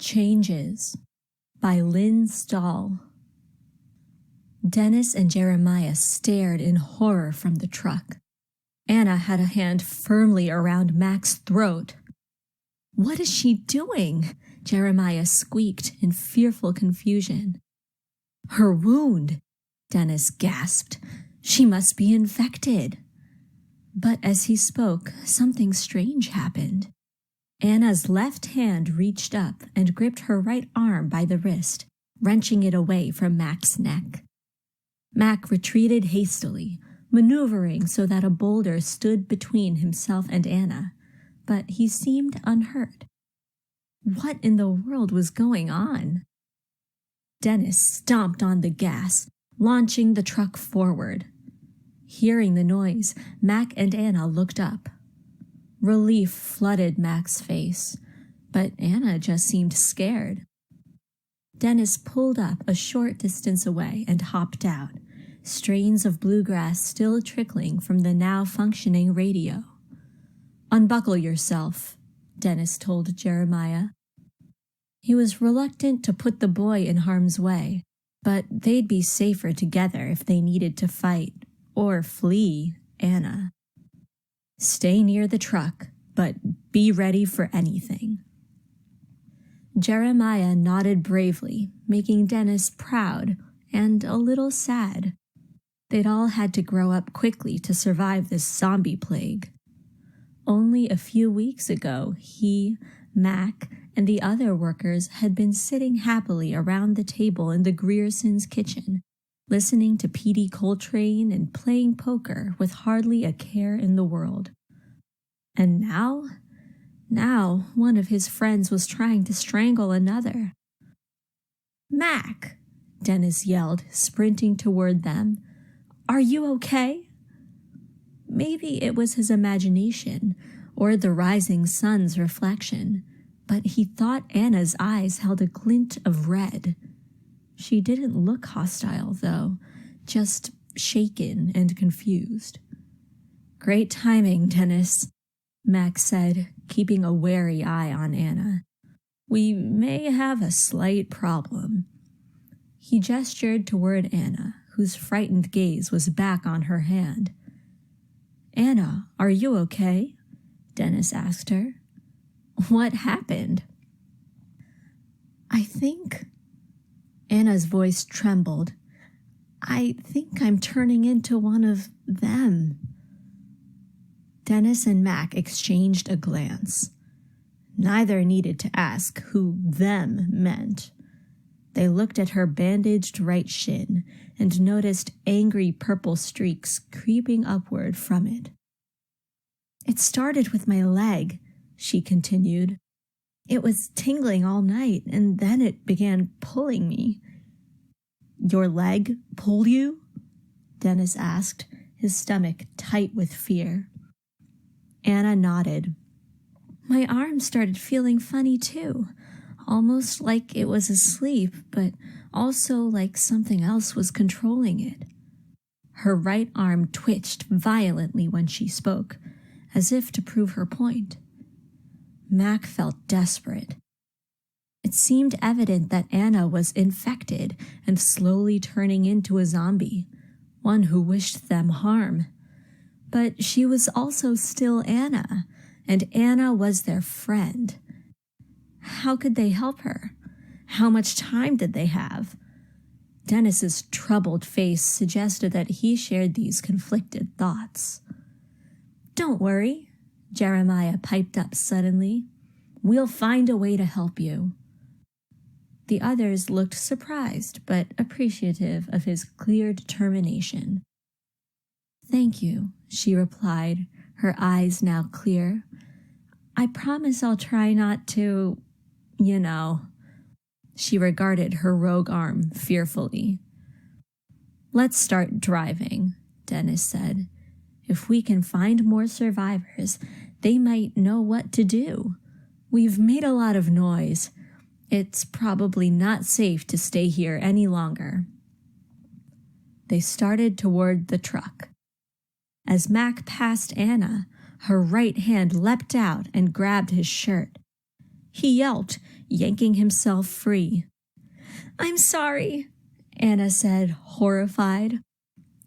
Changes by Lynn Stahl. Dennis and Jeremiah stared in horror from the truck. Anna had a hand firmly around Mac's throat. "What is she doing?" Jeremiah squeaked in fearful confusion. "Her wound," Dennis gasped. "She must be infected." But as he spoke, something strange happened. Anna's left hand reached up and gripped her right arm by the wrist, wrenching it away from Mac's neck. Mac retreated hastily, maneuvering so that a boulder stood between himself and Anna, but he seemed unhurt. What in the world was going on? Dennis stomped on the gas, launching the truck forward. Hearing the noise, Mac and Anna looked up. Relief flooded Mac's face, but Anna just seemed scared. Dennis pulled up a short distance away and hopped out, strains of bluegrass still trickling from the now functioning radio. "Unbuckle yourself," Dennis told Jeremiah. He was reluctant to put the boy in harm's way, but they'd be safer together if they needed to fight or flee Anna. "Stay near the truck, but be ready for anything." Jeremiah nodded bravely, making Dennis proud and a little sad. They'd all had to grow up quickly to survive this zombie plague. Only a few weeks ago, he, Mac, and the other workers had been sitting happily around the table in the Griersons' kitchen, listening to Petey Coltrane and playing poker with hardly a care in the world. And now one of his friends was trying to strangle another. "Mac!" Dennis yelled, sprinting toward them. "Are you okay?" Maybe it was his imagination or the rising sun's reflection, but he thought Anna's eyes held a glint of red. She didn't look hostile, though, just shaken and confused. "Great timing, Dennis," Mac said, keeping a wary eye on Anna. "We may have a slight problem." He gestured toward Anna, whose frightened gaze was back on her hand. "Anna, are you okay?" Dennis asked her. "What happened?" "I think..." Anna's voice trembled. "I think I'm turning into one of them." Dennis and Mac exchanged a glance. Neither needed to ask who them meant. They looked at her bandaged right shin and noticed angry purple streaks creeping upward from it. "It started with my leg," she continued. "It was tingling all night, and then it began pulling me." "Your leg pulled you?" Dennis asked, his stomach tight with fear. Anna nodded. "My arm started feeling funny too, almost like it was asleep, but also like something else was controlling it." Her right arm twitched violently when she spoke, as if to prove her point. Mac felt desperate. It seemed evident that Anna was infected and slowly turning into a zombie, one who wished them harm. But she was also still Anna, and Anna was their friend. How could they help her? How much time did they have? Dennis's troubled face suggested that he shared these conflicted thoughts. "Don't worry," Jeremiah piped up suddenly. "We'll find a way to help you." The others looked surprised but appreciative of his clear determination. "Thank you," she replied, her eyes now clear. "I promise I'll try not to, She regarded her rogue arm fearfully. "Let's start driving," Dennis said. "If we can find more survivors, they might know what to do. We've made a lot of noise. It's probably not safe to stay here any longer." They started toward the truck. As Mac passed Anna, her right hand leapt out and grabbed his shirt. He yelped, yanking himself free. "I'm sorry," Anna said, horrified.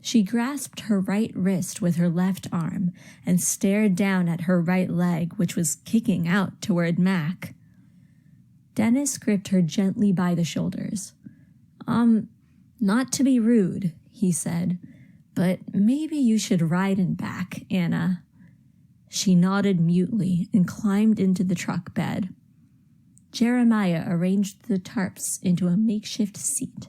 She grasped her right wrist with her left arm and stared down at her right leg, which was kicking out toward Mac. Dennis gripped her gently by the shoulders. Not to be rude," he said, "but maybe you should ride in back, Anna." She nodded mutely and climbed into the truck bed. Jeremiah arranged the tarps into a makeshift seat.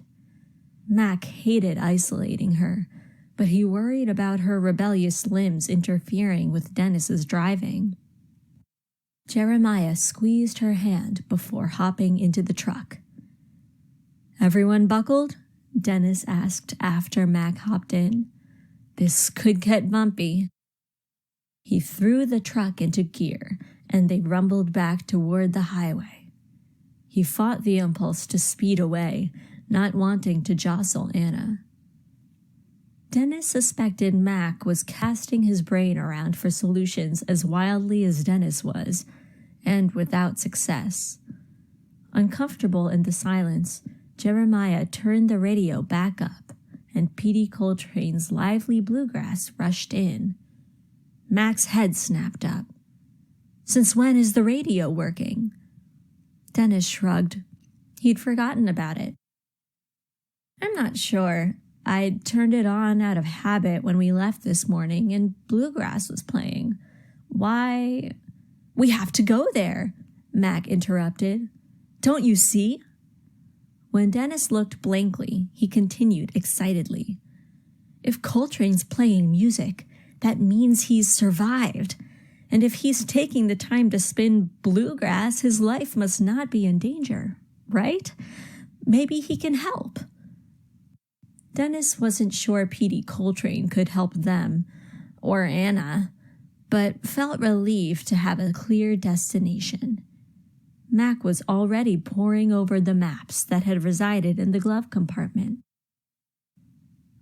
Mac hated isolating her, but he worried about her rebellious limbs interfering with Dennis's driving. Jeremiah squeezed her hand before hopping into the truck. "Everyone buckled?" Dennis asked after Mac hopped in. "This could get bumpy." He threw the truck into gear, and they rumbled back toward the highway. He fought the impulse to speed away, not wanting to jostle Anna. Dennis suspected Mac was casting his brain around for solutions as wildly as Dennis was, and without success. Uncomfortable in the silence, Jeremiah turned the radio back up, and Petey Coltrane's lively bluegrass rushed in. Mac's head snapped up. "Since when is the radio working?" Dennis shrugged. He'd forgotten about it. "I'm not sure. I turned it on out of habit when we left this morning and bluegrass was playing. Why?" "We have to go there," Mac interrupted. "Don't you see?" When Dennis looked blankly, he continued excitedly. "If Coltrane's playing music, that means he's survived. And if he's taking the time to spin bluegrass, his life must not be in danger, right? Maybe he can help." Dennis wasn't sure Petey Coltrane could help them, or Anna, but felt relieved to have a clear destination. Mac was already poring over the maps that had resided in the glove compartment.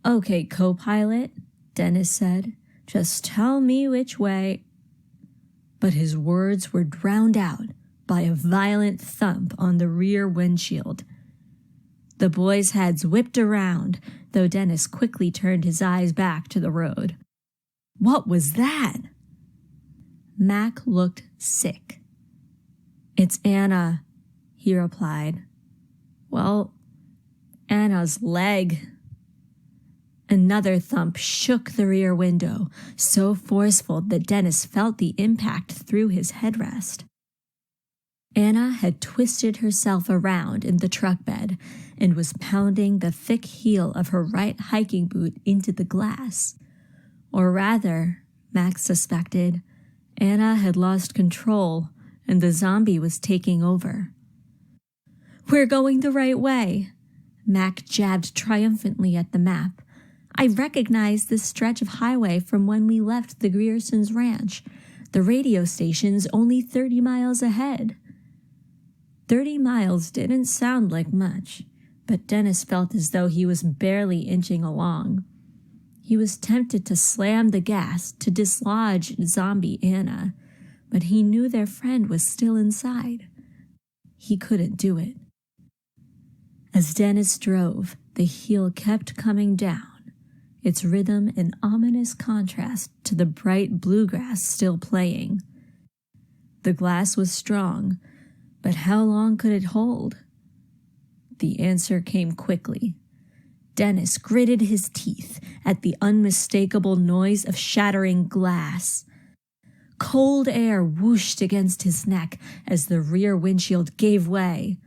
"Okay, co-pilot," Dennis said, "just tell me which way." But his words were drowned out by a violent thump on the rear windshield. The boys' heads whipped around, though Dennis quickly turned his eyes back to the road. "What was that?" Mac looked sick. "It's Anna," he replied. "Well, Anna's leg." Another thump shook the rear window, so forceful that Dennis felt the impact through his headrest. Anna had twisted herself around in the truck bed and was pounding the thick heel of her right hiking boot into the glass. Or rather, Max suspected, Anna had lost control and the zombie was taking over. "We're going the right way." Mac jabbed triumphantly at the map. "I recognize this stretch of highway from when we left the Grierson's ranch. The radio station's only 30 miles ahead." 30 miles didn't sound like much, but Dennis felt as though he was barely inching along. He was tempted to slam the gas to dislodge zombie Anna, but he knew their friend was still inside. He couldn't do it. As Dennis drove, the heel kept coming down, its rhythm in ominous contrast to the bright bluegrass still playing. The glass was strong, but how long could it hold? The answer came quickly. Dennis gritted his teeth at the unmistakable noise of shattering glass. Cold air whooshed against his neck as the rear windshield gave way.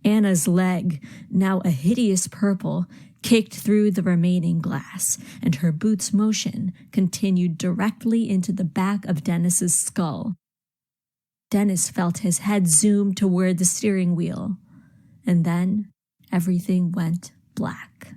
Anna's leg, now a hideous purple, kicked through the remaining glass, and her boot's motion continued directly into the back of Dennis's skull. Dennis felt his head zoom toward the steering wheel, and then everything went black.